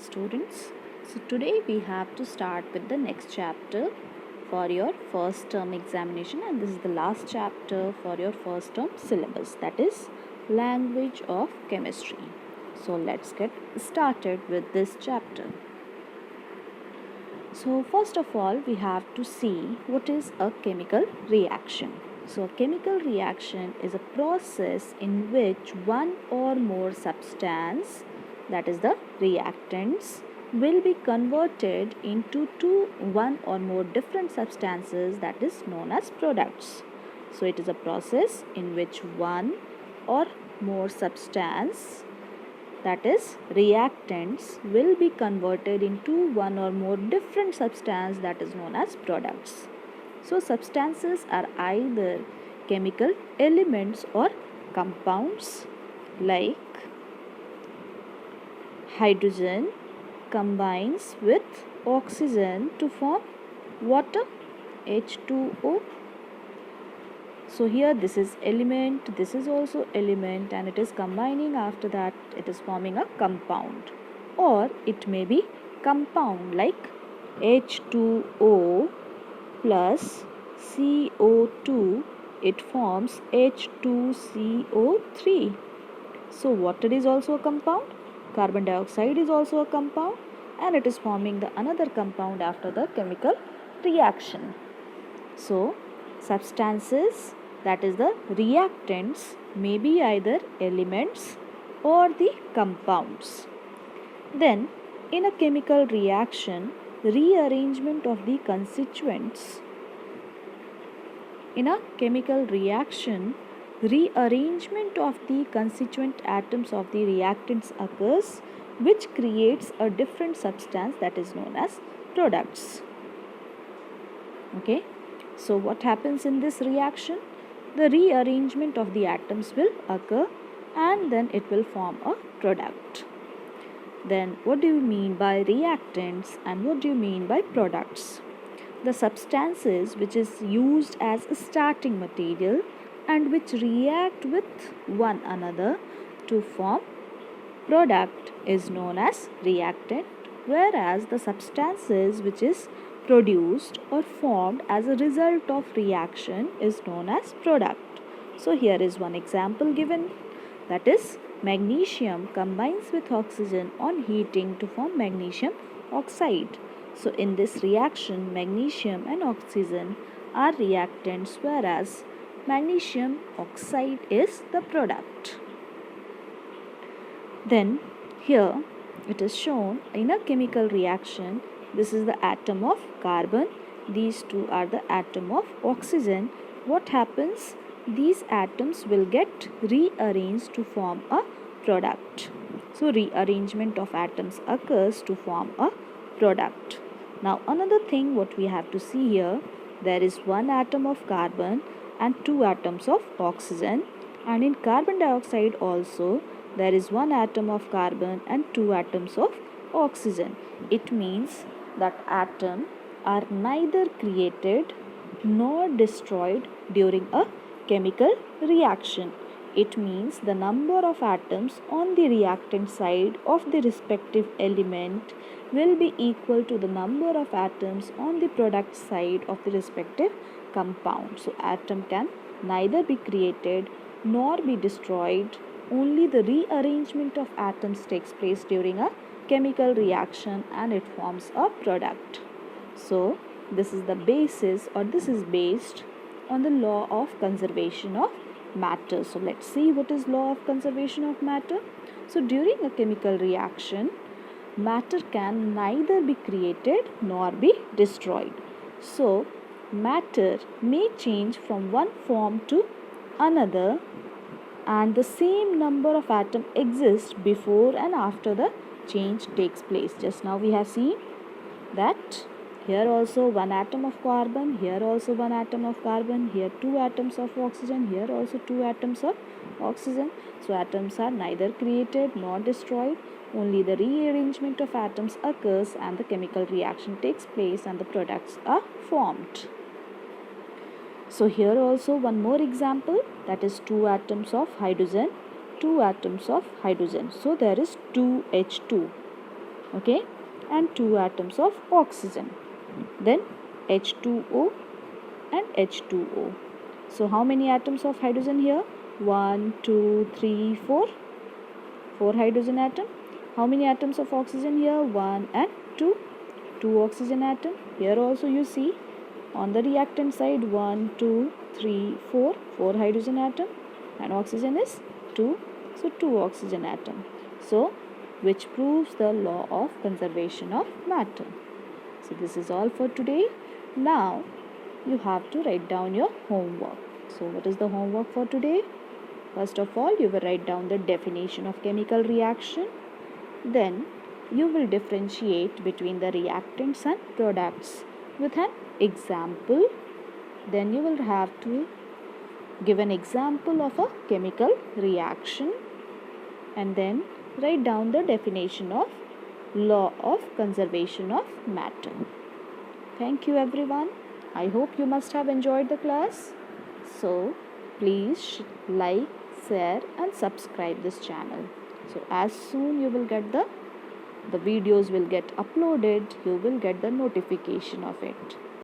students. So today we have to start with the next chapter for your first term examination, and this is the last chapter for your first term syllabus, that is language of chemistry. So let's get started with this chapter. So first of all, we have to see what is a chemical reaction. So a chemical reaction is a process in which one or more substance, that is the reactants, will be converted into one or more different substances, that is known as products. So it is a process in which one or more substance, that is reactants, will be converted into one or more different substance, that is known as products. So substances are either chemical elements or compounds, like hydrogen combines with oxygen to form water, H2O. So here this is element, this is also element, and it is combining, after that it is forming a compound. Or it may be compound like H2O plus CO2, it forms H2CO3. So water is also a compound, carbon dioxide is also a compound, and it is forming the another compound after the chemical reaction. So substances, that is the reactants, may be either elements or the compounds. Then in a chemical reaction, rearrangement of the constituents. In a chemical reaction, rearrangement of the constituent atoms of the reactants occurs, which creates a different substance, that is known as products. Okay, so what happens in this reaction? The rearrangement of the atoms will occur, and then it will form a product. Then what do you mean by reactants and what do you mean by products? The substances which is used as a starting material and which react with one another to form product is known as reactant, whereas the substances which is produced or formed as a result of reaction is known as product. So here is one example given, that is magnesium combines with oxygen on heating to form magnesium oxide. So in this reaction, magnesium and oxygen are reactants, whereas magnesium oxide is the product. Then here it is shown in a chemical reaction, this is the atom of carbon, these two are the atom of oxygen. What happens? These atoms will get rearranged to form a product. So rearrangement of atoms occurs to form a product. Now another thing what we have to see here, there is one atom of carbon and two atoms of oxygen, and in carbon dioxide also there is one atom of carbon and two atoms of oxygen. It means that atoms are neither created nor destroyed during a chemical reaction. It means the number of atoms on the reactant side of the respective element will be equal to the number of atoms on the product side of the respective compound. So atom can neither be created nor be destroyed. Only the rearrangement of atoms takes place during a chemical reaction and it forms a product. So this is the basis, or this is based on the law of conservation of matter. So let's see what is law of conservation of matter. So during a chemical reaction, matter can neither be created nor be destroyed. So matter may change from one form to another, and the same number of atoms exist before and after the change takes place. Just now we have seen that here also one atom of carbon, here also one atom of carbon, here two atoms of oxygen, here also two atoms of oxygen. So atoms are neither created nor destroyed, only the rearrangement of atoms occurs and the chemical reaction takes place and the products are formed. So here also one more example, that is two atoms of hydrogen, two atoms of hydrogen. So there is 2H2. okay, and 2 atoms of oxygen. Then H2O and H2O. So how many atoms of hydrogen here? 1, 2, 3, 4. 4 hydrogen atom. How many atoms of oxygen here? 1 and 2. 2 oxygen atom. Here also you see on the reactant side 1, 2, 3, 4. 4 hydrogen atom and oxygen is 2. So 2 oxygen atom. So which proves the law of conservation of matter. So this is all for today. Now you have to write down your homework. So what is the homework for today? First of all, you will write down the definition of chemical reaction. Then you will differentiate between the reactants and products with an example. Then you will have to give an example of a chemical reaction and then write down the definition of law of conservation of matter. Thank you everyone. I hope you must have enjoyed the class. So please like, share and subscribe this channel. So as soon you will get the videos will get uploaded, you will get the notification of it.